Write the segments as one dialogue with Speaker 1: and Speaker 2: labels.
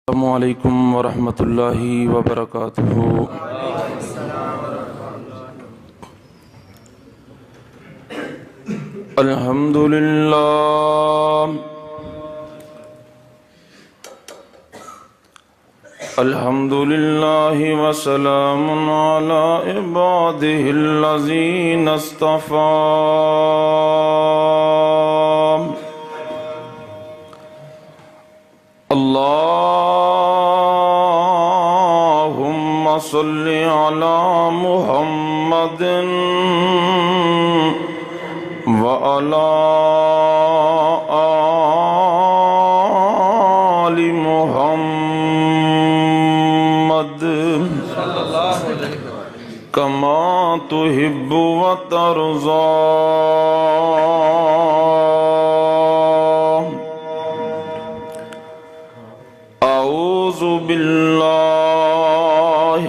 Speaker 1: السلام علیکم ورحمۃ اللہ وبرکاتہ۔ الحمد للہ الحمد للہ وسلام علی عبادہ الذین اصطفیٰ۔ اللہم صل علی محمد وعلی آل محمد کما تحب وترضى۔ اعوذ باللہ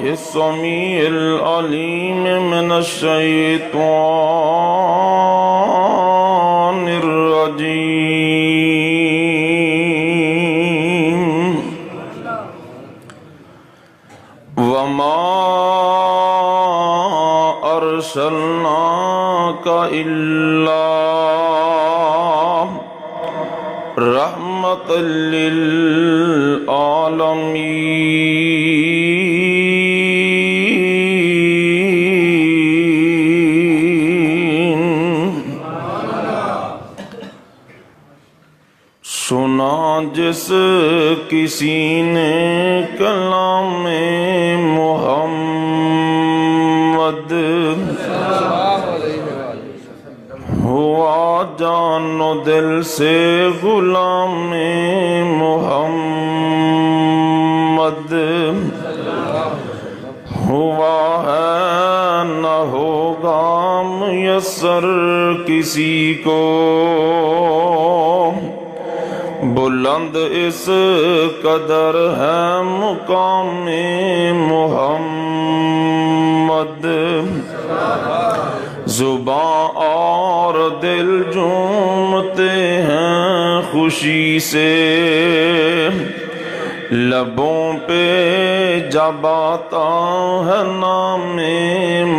Speaker 1: السمیع العلیم من الشیطان الرجیم۔ وما ارسلناک الا رحمۃ للعالمین۔ سنا جس کسی نے کلام محمد، ہوا جان و دل سے غلام محمد، ہوا ہے نہ ہوگا میسر کسی کو، بلند اس قدر ہے مقام محمد، زباں اور دل جھومتے ہیں خوشی سے، لبوں پہ جب آتا ہے نام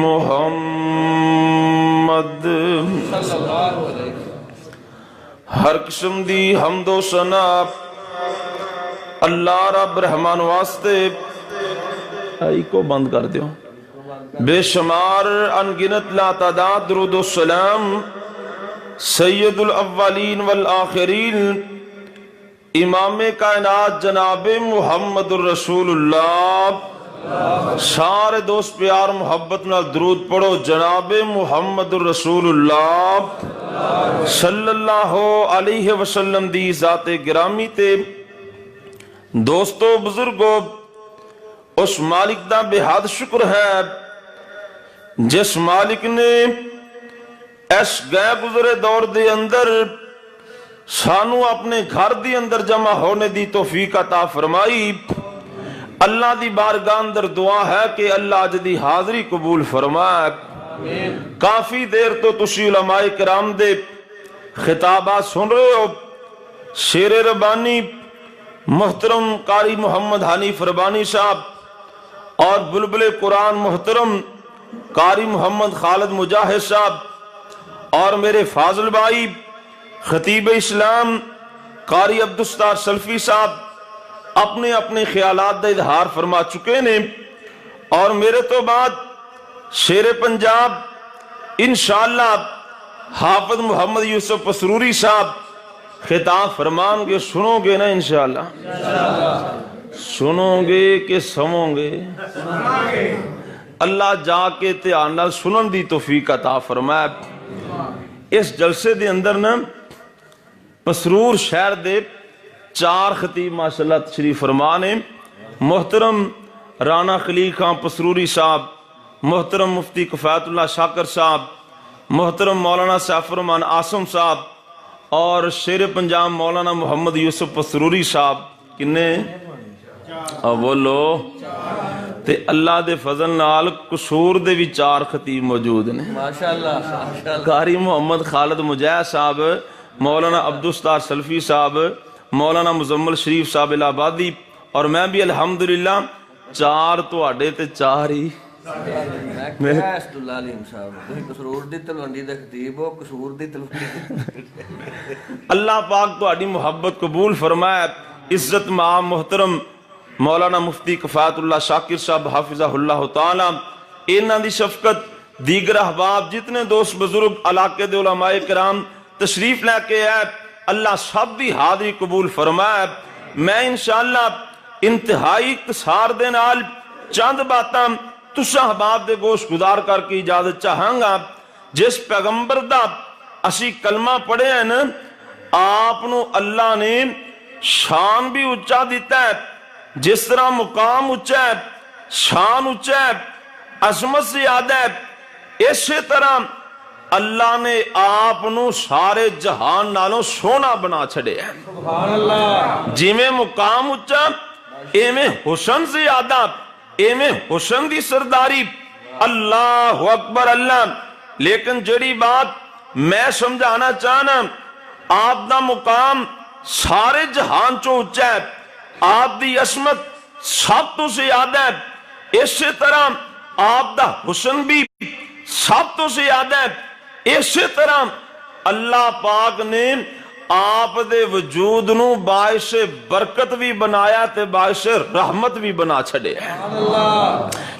Speaker 1: محمد۔ ہر قسم دی حمد و ثنا اللہ رب رحمان واسطے، آئی کو بند کر دیو، بے شمار انگنت لا تعداد درود و سلام سید الاولین والآخرین امام کائنات جناب محمد الرسول اللہ، سارے دوست پیار محبت نال درود پڑھو جناب محمد الرسول اللہ صلی اللہ علیہ وسلم دی ذات گرامی تے۔ دوستو بزرگو، اس مالک دا بے حد شکر ہے جس مالک نے اس گئے گزرے دور دے اندر سانو اپنے گھر دی اندر جمع ہونے دی توفیق عطا فرمائی۔ اللہ دی بارگاہ اندر دعا ہے کہ اللہ جدی حاضری قبول فرمائے۔ کافی دیر تو تسی علماء کرام دے خطابات سن رہے ہو۔ شیر ربانی محترم قاری محمد حنیف ربانی صاحب اور بلبل قرآن محترم قاری محمد خالد مجاہد صاحب اور میرے فاضل بھائی خطیب اسلام قاری عبدالستار سلفی صاحب اپنے اپنے خیالات دا اظہار فرما چکے نے، اور میرے تو بعد شیر پنجاب انشاءاللہ حافظ محمد یوسف پسروری صاحب خطاب فرمان گے، سنو گے نا انشاءاللہ؟ سنو گے کہ سمو گے؟ اللہ جا کے دھیان نال سنن دی توفیق عطا فرمائے۔ اس جلسے دے اندر نا پسرور شہر دے 4 خطیب ماشاءاللہ تشریف فرما نے۔ محترم رانا خلیل خان پسروری صاحب، محترم مفتی کفایت اللہ شاکر صاحب، محترم مولانا سیف الرحمان آسم صاحب اور شیر پنجاب مولانا محمد یوسف پسروری صاحب۔ کنے بولو تے اللہ دے فضل نال قصور دے بھی 4 خطیب موجود نے ماشاءاللہ۔ قاری محمد خالد مجاہد صاحب، مولانا عبدالستار سلفی صاحب، مولانا مزمل شریف صاحب الہ آبادی اور میں بھی الحمدللہ 4 ਤੁਹਾਡੇ ਤੇ 4 ਹੀ اللہ پاک تہاڈی محبت قبول فرمائے. عزت مآب محترم مولانا مفتی کفایت اللہ شاکر صاحب حافظہ اللہ تعالی، انہاں دی شفقت، دیگر احباب جتنے دوست بزرگ علاقے دے علماء کرام تشریف لے کے آئے، اللہ سب دی حاضری قبول فرمائے. میں انشاءاللہ انتہائی اختصار دے نال چند باتاں تساں احباب دے گوش گزار کر کے اجازت چاہاں گا. جس پیغمبر دا اسی کلمہ پڑھے ہیں نا، آپ نو اللہ نے شان بھی اچھا دیتا ہے. جس طرح مقام اچھا ہے، شان اچھا ہے، عظمت سے یاد ہے، اسی طرح اللہ نے آپ نو سارے جہان نالوں سونا بنا چھڑے ہیں. سبحان اللہ. جی میں مقام اچھا ایمیں حسن سے یادہ، ایمیں حسن دی سرداری. اللہ اکبر اللہ. لیکن جڑی بات میں سمجھانا چاہنا، آپ دا مقام سارے جہان چو اچھا ہے، آپ دی عظمت سب تو سے یادہ ہے، اسی طرح آپ دا حسن بھی سب تو سے یادہ ہے. اسی طرح اللہ پاک نے آپ دے وجود نو باعث برکت بھی بنایا تے باعث رحمت بھی بنا چھڑے.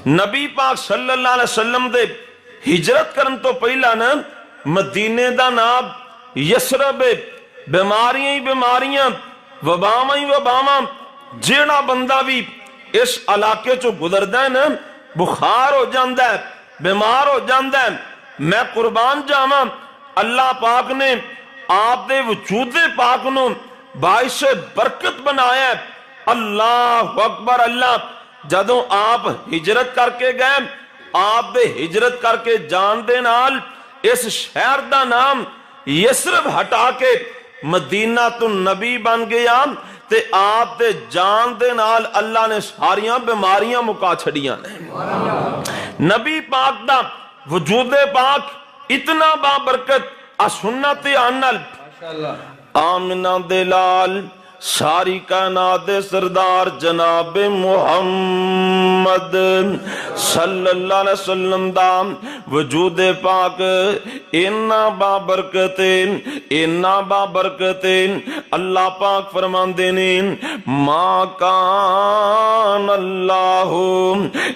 Speaker 1: نبی پاک صلی اللہ علیہ وسلم دے ہجرت کرن تو پہلا نا مدینے دا نام یسرب، بیماریاں ہی بیماریاں، وباواں ہی وباواں. جیڑا بندہ بھی اس علاقے چو گزردا ہے نا، بخار ہو جاندہ ہے، بیمار ہو جاندہ ہے. میں قربان جاواں، اللہ پاک نے آپ دے وجود پاک نو باعث برکت بنایا ہے. اللہ اکبر اللہ. جدوں آپ ہجرت کر کے گئے، آپ دے ہجرت کر کے جان دے نال اس شہر دا نام یسرب ہٹا کے مدینہ تو نبی بن گیا تے آپ دے جان دے نال اللہ نے ساریاں بیماریاں مکا چھڑیاں نے. نبی پاک دا وجود پاک اتنا بابرکت سنت آنل آمنہ دلال ساری کائنات سردار جناب محمد صلی اللہ علیہ وسلم دا وجود پاک اینا بابرکتین، اینا بابرکتین. اللہ پاک فرماندے نے ما کان اللہ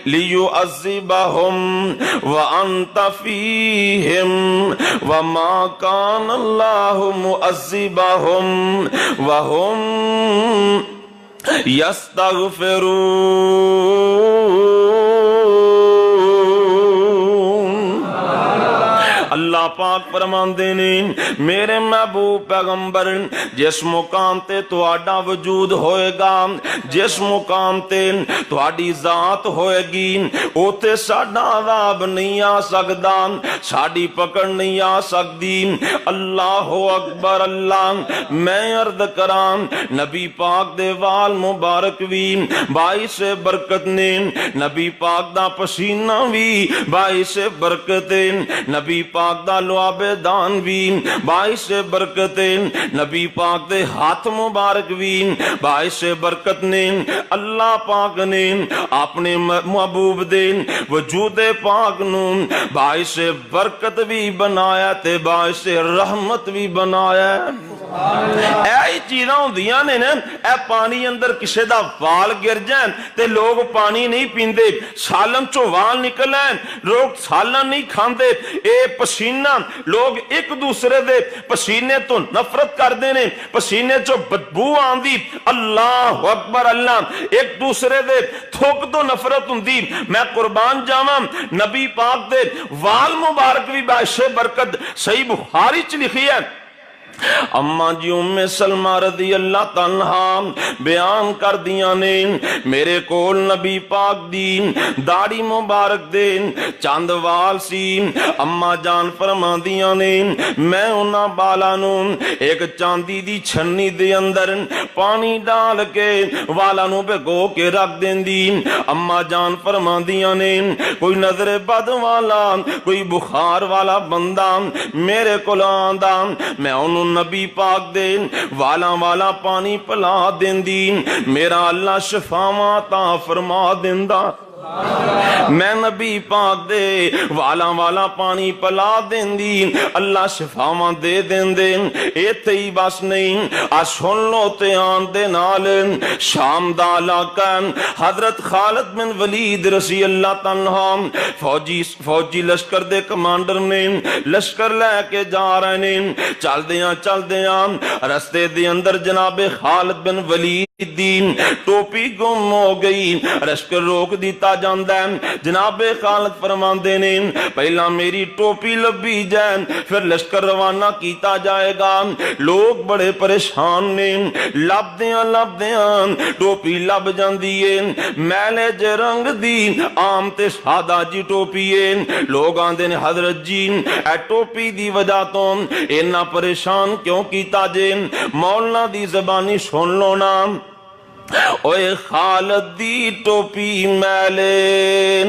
Speaker 1: لیعذبہم وانت فیہم وما کان اللہ معذبہم وہم یستغفرون. اللہ پاک فرماندے نے میرے محبوب پیغمبر جس مقام تے تہاڈا وجود ہوئے گا، جس مقام تے تہاڈی ذات ہوئے گی، اوتے ساڈا عذاب نہیں آ سکدا، ساڈی پکڑ نہیں آ سکدی. اللہ اکبر اللہ. میں عرض کراں نبی پاک دے وال مبارک بھی باعث برکت نے، نبی پاک دا پسینہ بھی باعث برکت، نبی پاک دا لعاب دان بھی باعث برکت، نبی پاک دے ہاتھ مبارک بھی باعث برکت نے. اللہ پاک نے اپنے محبوب دے وجود پاک نو باعث برکت بھی بنایا تے باعث رحمت بھی بنایا. اے چیزاں ہوندیاں نے نا، اے پانی اندر کسے دا وال گر جائیں تے لوگ پانی نہیں پیندے، سالن چو وال نکل آئیں لوگ سالن نہیں کھاندے. اے پسینہ لوگ ایک دوسرے دے پسینے تو نفرت کر دینے، پسینے چو بدبو آندی. اللہ اکبر اللہ. ایک دوسرے دے تھوک تو نفرت ہوندی. میں قربان جاواں نبی پاک دے وال مبارک بھی باعث برکت. صحیح بخاری چ لکھی ہے، اما جی ام سلمہ رضی اللہ تعالیٰ بیان کر دیا نے میرے کول نبی پاک دی داڑھی مبارک دے چاند وال سی. اما جان فرما دیا نے میں انہاں بالانوں ایک چاندی دی چھنی دے اندر پانی ڈال کے والانوں پہ گو کے رکھ دین دی. اما جان فرما دیا نے کوئی نظر بد والا، کوئی بخار والا بندہ میرے کول آندا، میں انہوں نبی پاک دے والا والا پانی پلا دیندی میرا اللہ شفاواں عطا فرما دیندا میں نبی پاک دے والا والا پانی پلا دیندی اللہ شفاواں دے دیندے ایتھے ہی بس نہیں سن لو تے آن دے نال شام دا علاقہ حضرت خالد بن ولید رضی اللہ تعالیٰ فوجی لشکر دے کمانڈر نے لشکر لے کے جا رہے نے چل دیاں رستے دے اندر جناب خالد بن ولید دین ٹوپی گم ہو گئی لشکر روک دیتا جاندہ ہے جناب خالد فرماندے نے پہلا میری ٹوپی لبھی جائے پھر لشکر روانہ کیتا جائے گا لوگ بڑے پریشان نے لب دیاں ٹوپی لب جاندی ہے میلے جے رنگ دی عام تے سادہ جی ٹوپی ہے لوگ آندے نے حضرت جی اے ٹوپی دی وجہ تو اینا پریشان کیوں کیتا جے مولانا دی زبانی سن لو نا اوے خالد دی ٹوپی میلے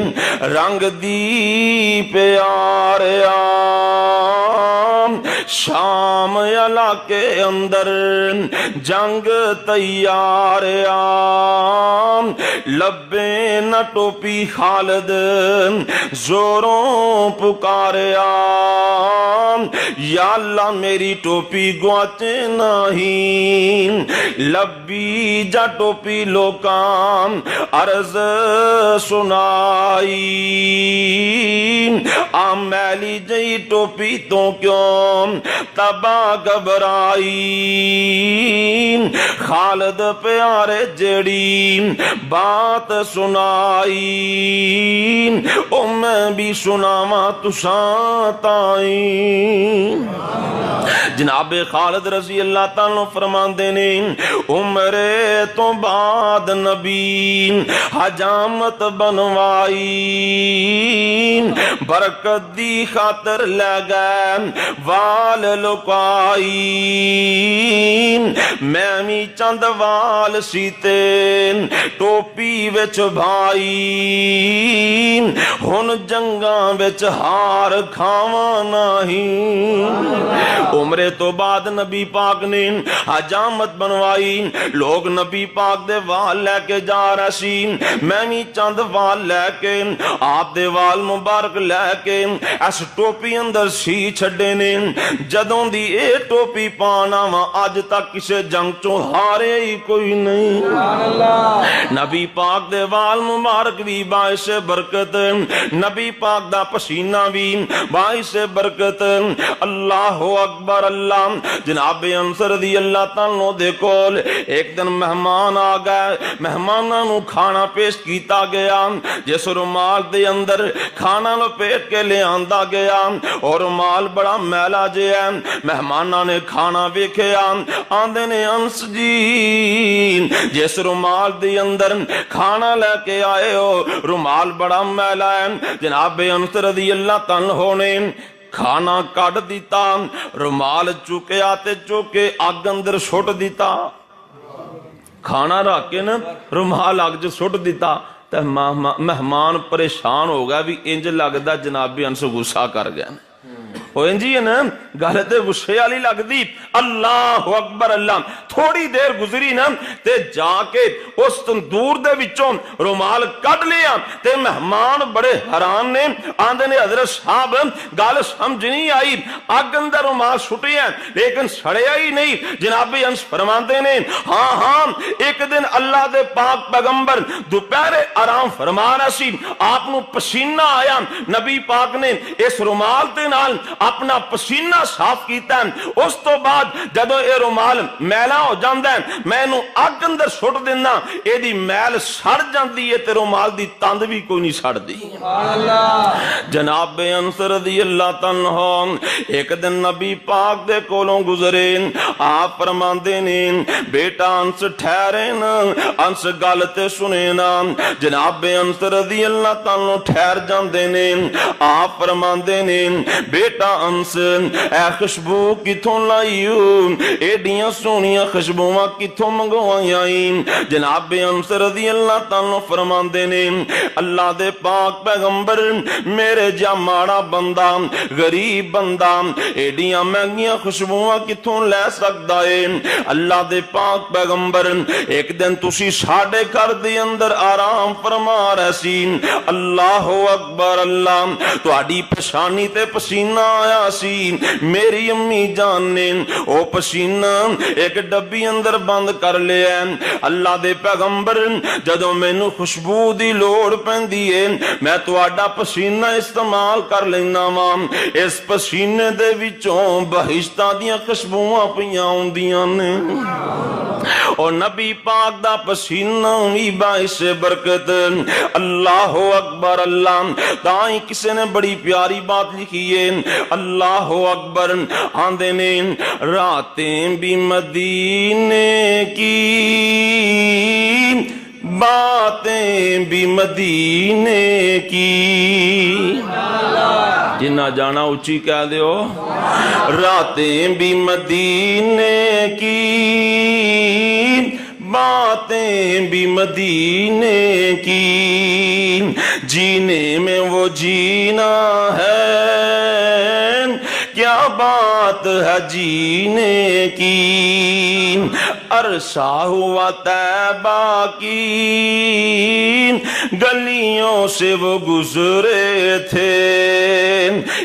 Speaker 1: رنگ دی پیاریا شام علاقے اندر جنگ تیاریا لبے نہ ٹوپی خالد زوروں پکاریا یا اللہ میری ٹوپی گواچے نہیں لبی جا ٹوپی لوکام عرض سنائی میلی جئی ٹوپی تو کیوں تباہ گھبرائی خالد پیارے جڑی بات سنائی او میں بھی سناواں تساں تائیں جناب خالد رضی اللہ تعالیٰ فرماندے نے عمر تو بعد نبی حجامت بنوائی برکت دی خاطر لگے وال لکائی میں می چند وال سیتے ٹوپی وچ بھائی ہن جنگاں وچ ہار کھاواں نہیں عمر تو بعد نبی پاک نے حجامت بنوائی لوگ نبی پاک دے وال لے کے جا رہا سی میں بھی چند وال لے کے آپ دے وال مبارک لے کے اس ٹوپی اندر سی چھڑے نے جدوں دی اے ٹوپی پانا وا اج تک کسے جنگ چوں ہارے ہی کوئی نہیں نبی پاک دے وال مبارک بھی باعث برکت نبی پاک دا پسینہ بھی باعث برکت اللہ اکبر اللہ جناب انس رضی اللہ تعالیٰ دے کول ایک دن مہمان آ گئے مہماناں نو کھانا پیش کیتا گیا جس رومال دے اندر کھانا لپیٹ کے لے آندا گیا اور رومال بڑا میلا جے ہے مہماناں نے کھانا ویکھیا آندے نے انس جی جس رومال دے اندر کھانا لے کے آئے ہو رومال بڑا میلا ہے جناب انس رضی اللہ تعالیٰ نے کھانا کٹ دیتا رومال چکے آتے چکے آگ اندر سٹ دیتا کھانا رکھ کے نا رومال آگ جو سٹ دیتا تو مہمان پریشان ہو گیا بھی انج لگتا جنابی انس غصہ کر گیا وہ انجی ہے نا گالتے غصے والی لگ دی اللہ اکبر اللہ تھوڑی دیر گزری نا تے جا کے اس تندور دے وچوں رومال کٹ لیا تے مہمان بڑے حیران نے آندے نے حضرت صاحب گل سمجھ نہیں آئی اگ اندر رومال سٹے ہیں لیکن سڑیا ہی نہیں جناب انس فرماندے نے ہاں ایک دن اللہ دے پاک پیغمبر دوپہر آرام فرما رہا سی آپ نو پسینہ آیا نبی پاک نے اس رومال تے نال اپنا پسینہ صاف کیتا ہے اس تو بعد جدو اے رومال میلا ہو جاندہ ہے میں نو اگ اندر سٹ دینا اے دی میل سڑ جاندی ہے تے رومال دی تاند بھی کوئی نہیں سڑ دی جناب انس رضی اللہ تعالیٰ ایک دن نبی پاک دے کولوں گزرے آپ فرماندے نے بیٹا انس ٹھہرے نا انس گالتے سنے نا جناب انس رضی اللہ تعالیٰ ٹھہر جاندے نے آپ فرماندے نے بیٹا انس اے خوشبو کتھوں لائیو ایڈیاں سونیاں خوشبوواں کتھوں منگوائیاں جناب انس رضی اللہ تعالیٰ فرماندے نے اللہ دے پاک پیغمبر میرے جا ماڑا بندہ غریب بندہ ایڈیاں مہنگیاں خوشبوواں کتھوں لے سکدا ہے اللہ دے پاک پیغمبر ایک دن تسی ساڈے گھر دے اندر آرام فرما رہے سی اللہ اکبر اللہ تہاڈی پشانی تے پسینہ آیا سی میری امی جان نے او پسینہ ایک ڈبی اندر بند کر لیا اللہ دے پیغمبر جدوں مینوں خوشبو دی لوڑ پیندی ہے میں تہاڈا پسینہ استعمال کر لینا وا اس پسینے دے وچوں بہشتاں دیاں خوشبوواں پیاں ہوندیاں نے اور نبی پاک دا پسینہ بھی باعث برکت اللہ اکبر اللہ تائیں کسی نے بڑی پیاری بات لکھی ہے اللہ اکبر آندے نے راتیں بھی مدینے کی باتیں بھی مدینے کی جنہ جانا اچھی کہہ دیو راتیں بھی مدینے کی باتیں بھی مدینے کی جینے میں وہ جینا ہے کیا بات ہے جینے کی عرصہ ہوا طیبہ کی گلیوں سے وہ گزرے تھے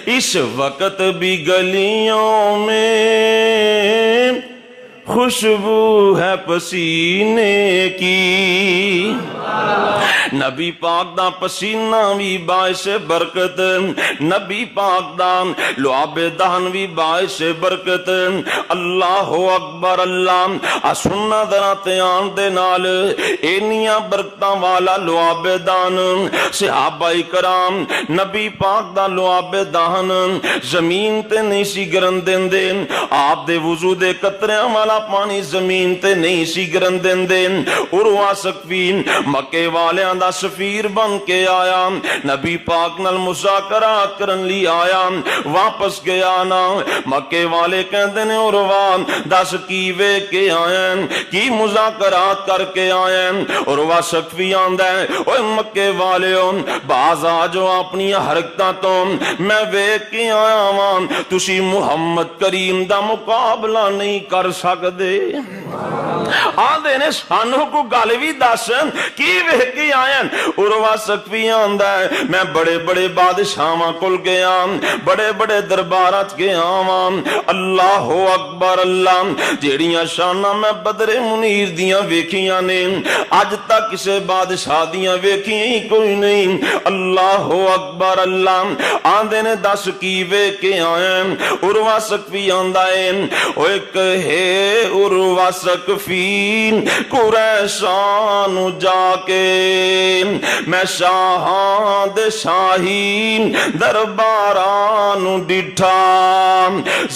Speaker 1: اس وقت بھی گلیوں میں خوشبو ہے پسینے کی نبی پاک دا پسینہ بھی باعث برکت نبی پاک دا لعاب دہن بھی باعث برکت اللہ اکبر اللہ سننا ذرا تیان دے نال اینیاں برکتاں والا لعاب دہن صحابہ کرام نبی پاک دا لعاب دہن زمین تے نہیں سی گرن دین دے آپ دے وضو دے قطریاں والا پانی زمین تے نہیں سی گرن دین دے عروہ ثقفی مکے والیاں دا سفیر بن کے آیا نبی پاک نال مذاکرات کرن لی آیا واپس گیا نا مکے والے کہندے نے عروہ دس کی وے کے آئے کی مذاکرات کر کے آئے عروہ ثقفی آندا ہے اوے مکے والیوں باز آ جو اپنی حرکتاں تو میں ویکھ کے آیا واں تسی محمد کریم دا مقابلہ نہیں کر سکدے آندے نے سانو کو گل بھی دس کی ویکھ کے آئے عروہ ثقفی آندا ہے میں بڑے بڑے بادشاہاں کول گیا بڑے بڑے دربارات گیا واں اللہ اکبر اللہ جیڑیاں شاناں میں بدر منیر دیاں ویکھیاں نے اج تک کسے بادشاہ دیاں ویکھیاں ہی کوئی نہیں اللہ اکبر اللہ آندے نے دس کی ویکھ کے آئے عروہ ثقفی آندا ہے اوے کہے عروہ ثقفی قریشان جا کے میں شاہاں دے شاہین درباران ڈٹھا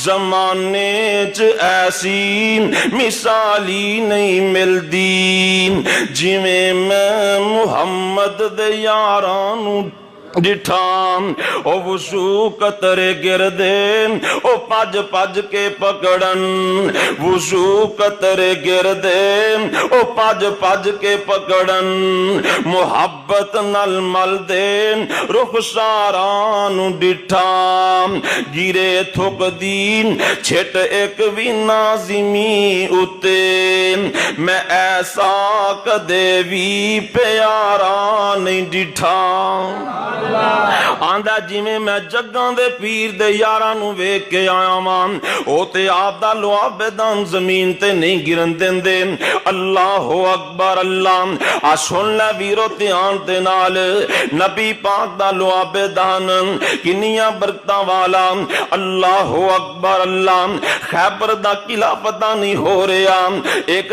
Speaker 1: زمانے چ ایسی مثالی نہیں ملدی جویں میں محمد دے یاران ڈٹھا او وضو قطرے گردے او پج پج کے پکڑن وضو قطرے گردے او پج پج کے پکڑن محبت نل مل دے رخساران ڈٹھا گرے تھک دین چھٹ ایک بھی نازمی اتے میں ایسا کدے بھی پیارا نہیں ڈٹھا آندہ جی میں جگاں دے پیر دے یاراں نو ویکھ کے آیا ماں او تے آپ دا لعاب دہن زمین تے نہیں گرن دین دے اللہ اکبر اللہ سن لے ویرو دھیان دے نال نبی پاک دا لعاب دہن کنیاں برکتاں والا اللہ اکبر اللہ خیبر دا قلعہ پتہ نہیں ہو رہا ایک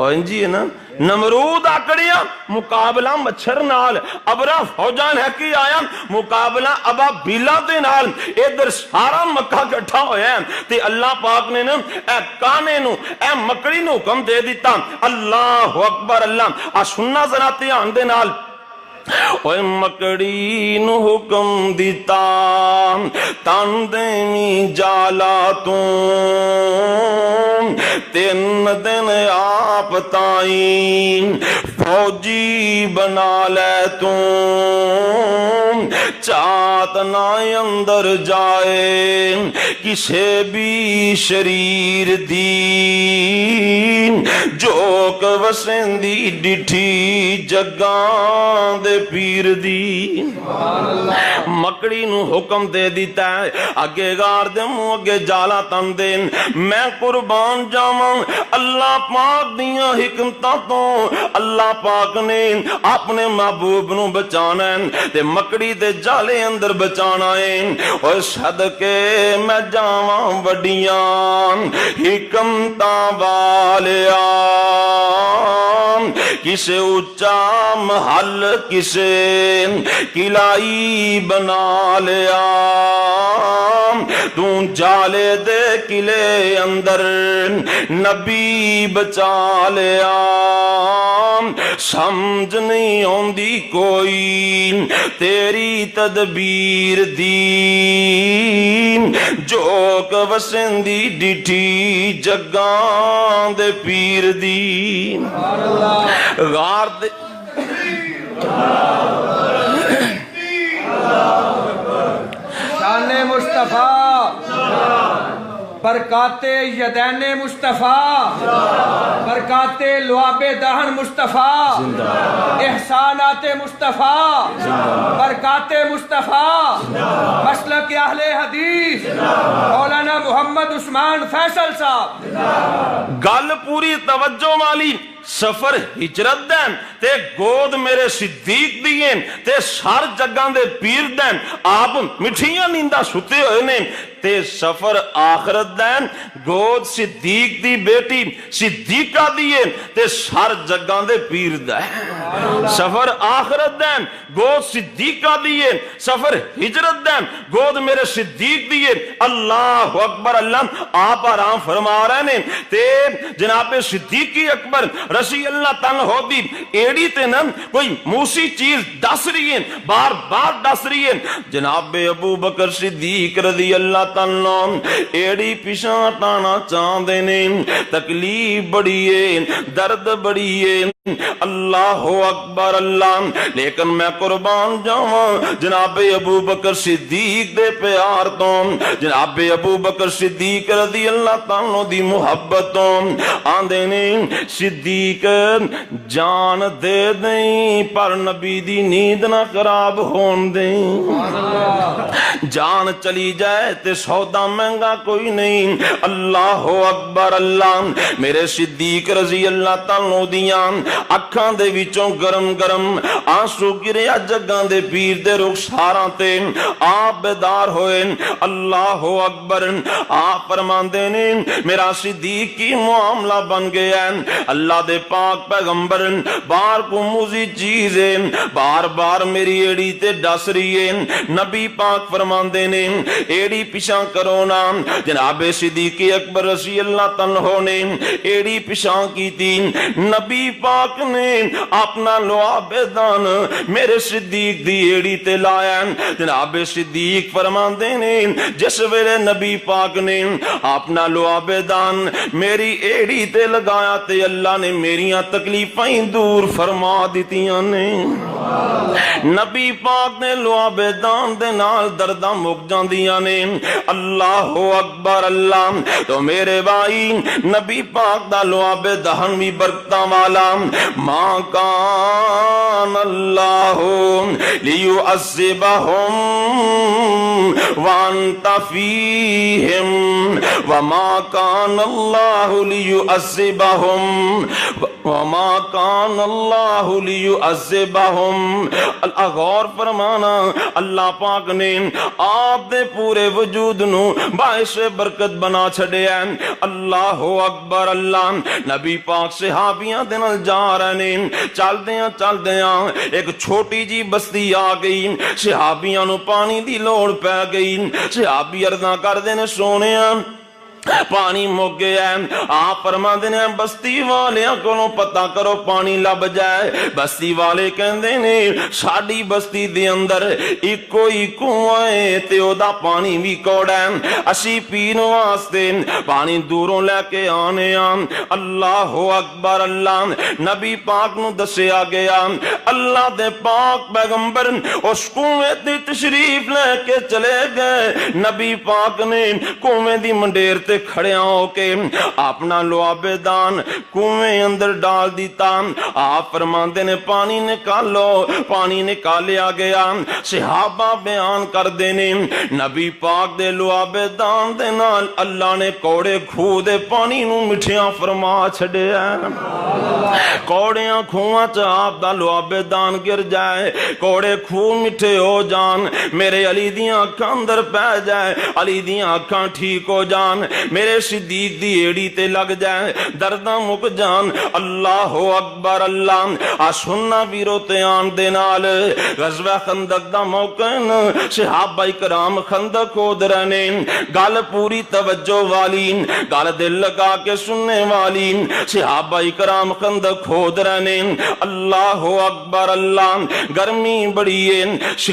Speaker 1: اور انجی ہے نا نمرود آکڑیاں مقابلہ مچھر نال ابرا فوجان ہے کی آیا مقابلہ ابا بیلا دے نال ادھر سارا مکہ کٹھا ہویا ہے تے اللہ پاک نے اے کانے نو اے مکڑی نو حکم دے دیتا اللہ اکبر اللہ سننا ذرا دھیان دے نال اوے مکڑی نو حکم دیتا تن دیویں جالا تو 3 دن آپ تائیں فوجی بنا لے تو چات نہ اندر جائے کسے بھی شریر دی جوک وسندی ڈٹھی جگاں دے پیر دی مکڑی نو حکم دے دیتا ہے اگے گار دے منہ اگے جالا تن دے میں قربان جاواں اللہ پاک دیاں حکمتاں تو اللہ پاک نے اپنے محبوب نو بچانا ہے تے مکڑی دے جالے اندر بچانا ہے اور صدقے میں جاواں وڈیاں حکمتاں والیا کسے اچا محل کسے قلعی بنا لیا تو جالے دے قلعے اندر نبی بچا لیا سمجھ نہیں ہوندی کوئی تیری تدبیر دی جوک وسندی ڈٹھی جگاں دے پیر دی غار دے
Speaker 2: شان مصطفیٰ برکات یدین مصطفیٰ برکات لعاب دہن مصطفیٰ احسانات مصطفیٰ برکات مصطفیٰ مسلک اہل حدیث مولانا محمد عثمان فیصل صاحب
Speaker 1: گل پوری توجہ والی سفر ہجرت دین تے گود میرے صدیق دین تے سار جگاں دے پیر دین آپ مٹھیاں نیندہ ستے ہوئے نے تے سفر آخرت دین گود صدیق دی بیٹی صدیقہ دین تے سار جگاں دے پیر دین سفر آخرت دین گود صدیقہ دین سفر ہجرت دین گود میرے صدیق دین اللہ اکبر اللہ آپ آرام فرما رہے ہیں تے جناب صدیقی اکبر رسی اللہ تعالیٰ ہو دی ایڑی تے نا کوئی موسی چیز دس رہی ہیں بار بار دس رہی ہیں جناب ابو بکر صدیق رضی اللہ تعالیٰ ایڑی پیشاں ٹانا چاندے نے تکلیف بڑی ہے درد بڑی ہے اللہ اکبر اللہ لیکن میں قربان جاواں جناب ابو بکر صدیق دے پیار تو جناب ابو بکر صدیق رضی اللہ تعالیٰ دی محبت تو آندے نے صدیق جان دے دیں پر نبی دی نیند نہ خراب ہون دیں جان چلی جائے تے سودا مہنگا کوئی نہیں اللہ اکبر اللہ میرے صدیق رضی اللہ تعالیٰ دیاں اکھاں دے وچوں گرم گرم آنسو گریا جگاں دے پیر دے رخساراں تے آپ بیدار ہوئے اللہ اکبر آپ فرماندے نے میرا صدیق کی معاملہ بن گیا اللہ دے پاک پیغمبر بار کو موزی چیزیں بار بار میری ایڑی تے ڈس رہی ہے نبی پاک فرماندے نے ایڑی پیشاں کرو نا جناب صدیق اکبر رضی اللہ تعالیٰ نے ایڑی پیشاں کی تھی نبی پاک نے اپنا لعاب دان میرے صدیق دی ایڑی تے لایا جناب صدیق فرماندے نے جس ویلے نبی پاک نے اپنا لعاب دان میری ایڑی تے لگایا تے اللہ نے میریاں تکلیفیں دور فرما دیتیاں نے نبی پاک نے لعاب دان دے نال درداں مک جاندیاں نے اللہ اکبر اللہ تو میرے بھائی نبی پاک دا لعاب دہن بھی برکتاں والا ما کان اللہ لیعذبہم وانت فیہم وما کان اللہ لیعذبہم وما کان اللہ لیعذبہم غور فرمانا اللہ پاک نے آپ دے پورے وجود نو باعث برکت بنا چھڑیا ہے۔ اللہ اکبر اللہ، نبی پاک صحابیاں دے نال جا رہے ہیں، چل دیاں ایک چھوٹی جی بستی آ گئی، صحابیاں نو پانی دی لوڑ پہ گئی، صحابی عرضاں کر دینے سونیاں پانی مک گیا ہے۔ آپ فرما دینے بستی والیاں کو پتہ کرو پانی لب جائے۔ بستی والے کہندے نے ساڈی بستی دے اندر ایکو ہی کنواں ہے تے او دا پانی بھی کوڑا ہے، اسی پین واسطے پانی دوروں لے کے آنے آں۔ اللہ اکبر اللہ، نبی پاک نو دسیا گیا، اللہ دے پاک پیغمبر اس کنویں دی تشریف لے کے چلے گئے۔ نبی پاک نے کنویں دی منڈیر تے کھڑے ہو کے اپنا لعاب دان کنویں اندر ڈال دیتا۔ آپ فرماندے نے پانی نکالو، پانی نکالیا گیا۔ صحابہ بیان کر دینے نبی پاک دے لعاب دان دے نال اللہ نے کوڑے کھو دے پانی نو مٹھیاں فرما چھڑیا۔ کوڑیاں کھواں چ آپ دا لعاب دان گر جائے، کوڑے کھو مٹھے ہو جان، میرے علی دیاں اکھاں اندر پہ جائے، علی دیاں اکھاں ٹھیک ہو جان، میرے صدیق دی ایڑی تے لگ جائے، درداں مک جان۔ اللہ اکبر اللہ، سننا ویرو تے آن دے نال غزوہ خندق دا موقع، صحابہ کرام خندق کھود رہنے، گل پوری توجہ والی، گل دل لگا کے سننے والی، صحابہ کرام خندق کھود رہنے۔ اللہ اکبر اللہ، گرمی بڑی ہے،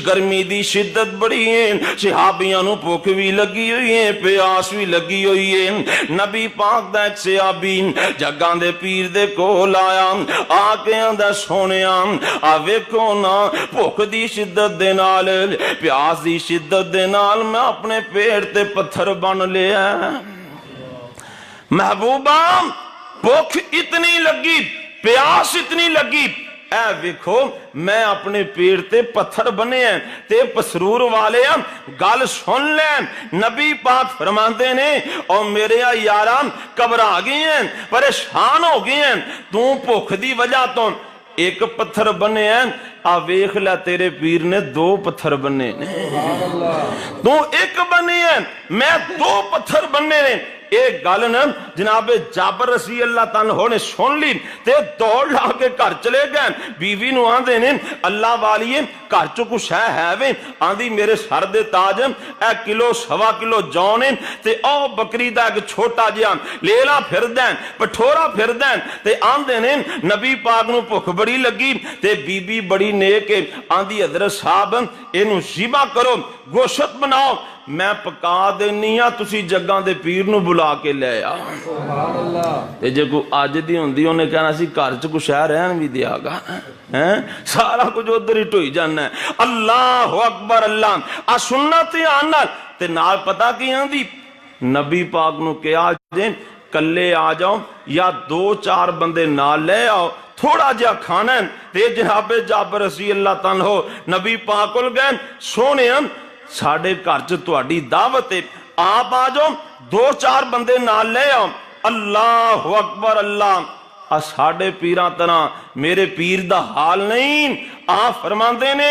Speaker 1: گرمی دی شدت بڑی ہے، صحابیاں نو بھوک بھی لگی ہوئی ہے، پیاس بھی لگی ہوئی ہے۔ نبی پاک دا ایک صحابی جگاں دے پیر دے کول آیا، آ کے آندا سونیا آ ویکھو نا، بھوک دی شدت دے نال، پیاس دی شدت دے نال میں اپنے پیٹ تے پتھر بن لیا۔ محبوبہ بھوک اتنی لگی، پیاس اتنی لگی، اے ویکھو میں اپنے پیر تے پتھر بنے ہیں تے پسرور والے ہیں، گل سن لیں۔ نبی پاک فرماندے نے او میرے یاران گھبرا گئے ہیں، پریشان ہو گئے ہیں، تو بھوک دی وجہ تو ایک پتھر بنے ہیں، آ ویکھ لے تیرے پیر نے 2 پتھر بنے نے، تو ایک بنے ہیں میں 2 پتھر بنے نے۔ ایک گل نا جناب جابر رضی اللہ تعالیٰ نے سن لی تے دوڑ لا کے گھر چلے گئے، بیوی نو آندے نے اللہ والیے گھر چ کچھ ہے وے؟ آندی میرے سر دے تاج اے کلو سوا کلو جو نے تے او بکری دا ایک چھوٹا جہا لیلا پھر دین پٹھورا پھر دین تے آندے نے نبی پاک نو بھوک بڑی لگی تے بی بی بڑی نیک آندی حضرت صاحب اینو ذبح کرو، گوشت بناؤ، میں پکا دینی ہاں، تسی جگاں دے پیر نو بلا کے لے آ۔ تے جے کو اج دی ہوندی اونے کہنا سی گھر چ کچھ ہے رہن بھی دیا گا، سارا کچھ ادھر ہی ٹوئی جانا ہے۔ اللہ اکبر اللہ، آ سننا تے آنا تے نال پتہ کی آندی نبی پاک نو کہا جے کلے آ جاؤ یا 2-4 بندے نال لے آؤ، تھوڑا جہا کھانا ہے۔ تے جناب جابر رضی اللہ تعالیٰ نبی پاک کول گئے، سونے ساڑھے گھر چ تہاڈی دعوت ہے، آپ آ جاؤ، 2-4 بندے نال لے آؤ۔ اللہ اکبر اللہ، ساڑھے پیراں طرح میرے پیر دا حال نہیں۔ آپ فرماندے نے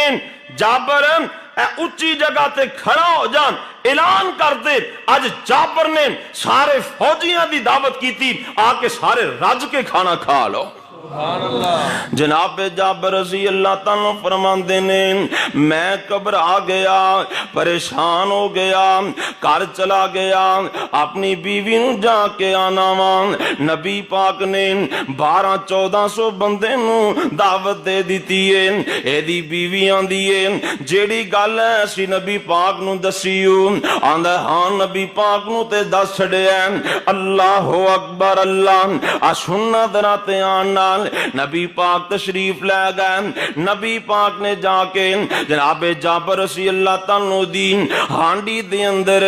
Speaker 1: جابر اے اچھی جگہ تے کھڑا ہو جان، اعلان کر دے اج جابر نے سارے فوجیاں دی دعوت کی تھی، آ کے سارے رج کے کھانا کھا لو۔ جناب جابر رضی اللہ تعالیٰ فرماندے نے میں گھبرا گیا، پریشان ہو گیا، گھر چلا گیا، اپنی بیوی نو جا کے آنا وان۔ نبی پاک نے 1200-1400 بندے نو دعوت دے دیتی ہے۔ اے دی بیوی آندی ہے جیڑی گل ہے اسی نبی پاک نو دسیو، آندا ہاں نبی پاک نو تے دس چھڑیا۔ اللہ اکبر اللہ، سننا دراتے آنا نبی پاک تشریف لے گئے۔ نبی پاک نے جا کے جناب جابر رضی اللہ تعالیٰ دی ہانڈی دے اندر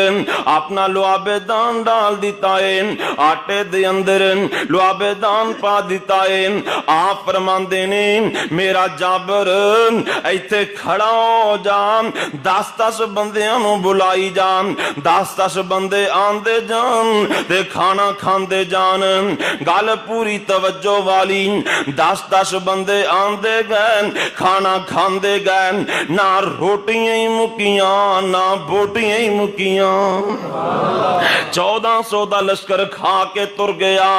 Speaker 1: اپنا لعاب دان ڈال دیتا ہے، آٹے دے اندر لعاب دان پا دیتا ہے۔ آپ فرماندے نے میرا جابر ایتھے کھڑا ہو جان، 10-10 بندیاں نو بلائی جان، 10-10 بندے آندے جان تے کھانا کھاندے جان۔ گل پوری توجہ والی، 10 بندے آندے گئے کھانا کھاندے گئے نہ روٹیاں ہی مکیاں نہ بوٹیاں ہی مکیاں 1400 دا لشکر کھا کے تر گیا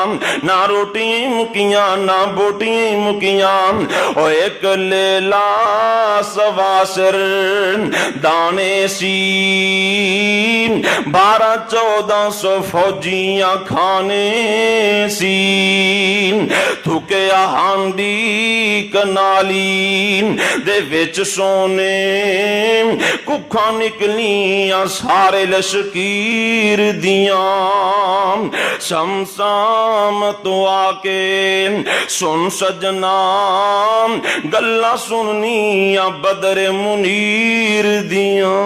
Speaker 1: نہ روٹیاں ہی مکیاں نہ بوٹیاں ہی مکیاں اور ایک لیلا سواسر دانے سی 1200-1400 فوجیاں کھانے سی تھکیا ہانڈی کنالی دے وچ سونے ککھاں نکلیاں سارے لشکیر دیاں شمسام تو آکے سن سجنا گلہ سننیاں بدر منیر دیاں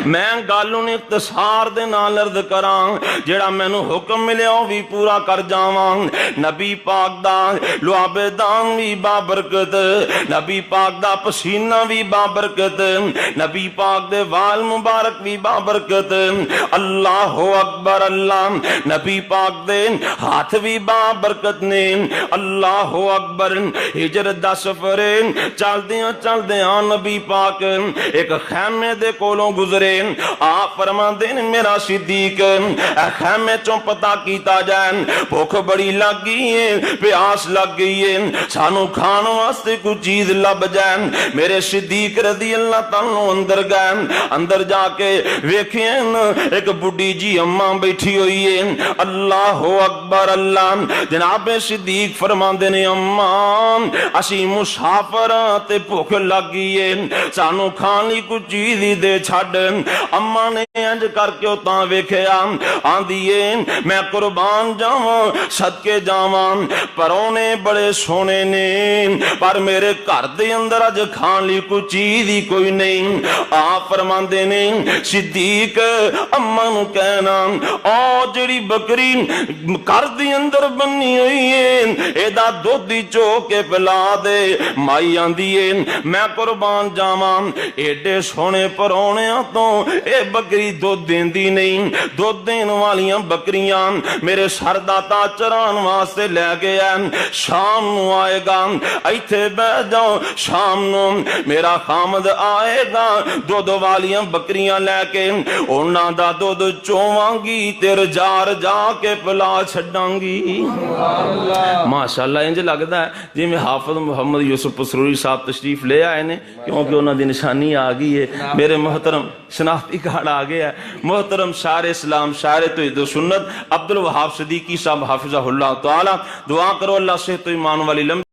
Speaker 1: میں گالوں نے اختصار دے نال عرض کراں جڑا مینوں حکم ملیا او بھی پورا کر جاواں نبی پاک دا لعاب دان بھی بابرکت نبی پاک دا پسینہ بھی بابرکت نبی پاک دے وال مبارک بھی بابرکت اللہ اکبر اللہ نبی پاک دے ہاتھ بھی بابرکت نے اللہ اکبر ہجرت دا سفر چلدیاں نبی پاک ایک خیمے دے کولوں گزرے آپ فرماندے نے میرا صدیق خیمے چوں پتہ کیتا جائے بھوک بڑی لگ گئی ہے پیاس لگ گئی ہے سانو کھان واسطے کوئی چیز لب جائے میرے صدیق رضی اللہ تعالیٰ اندر گئے اندر جا کے ویکھیں ایک بڑی جی اماں بیٹھی ہوئی ہے اللہ اکبر اللہ جناب صدیق فرماندے نے اماں اسی مسافراں تے بھوک لگ گئی ہے سانو کھان لی کوئی چیز ہی دے چھڈ اماں نے انج کر کے اتاں ویکھیا آندیے میں قربان جاواں صدقے جاواں پرونے بڑے سونے نے پر میرے گھر دے اندر اج کھان لی کوئی چیز ہی کوئی نہیں آپ فرماندے نے صدیق اماں نو کہنا او جڑی بکری گھر دے اندر بنی ہوئی ہے اے دا دودھ چو کے پلا دے مائی آندی ہے میں قربان جاواں ایڈے سونے پرونے تو اے بکری دودھ دیندی نہیں دودھ دین والیاں بکریاں میرے سرداتا چران واسطے لے گیا شام نو آئے گا ایتھے بیٹھ جاؤ شام نو میرا خامد آئے گا دودھ والیاں بکریاں لے کے انہاں دا دودھ چوواں گی تیر جار جا کے پلا چھڈاں گی ماشاءاللہ انج لگدا ہے جی میں حافظ محمد یوسف پسروری صاحب تشریف لے آئے نے کیونکہ انہاں دی نشانی آ گئی ہے میرے محترم شناختی کارڈ آ گیا ہے محترم شاعر اسلام شاعر توحید و سنت عبدالوہاب صدیقی صاحب حافظہ اللہ تعالی دعا کرو اللہ صحت و ایمان والی لمبی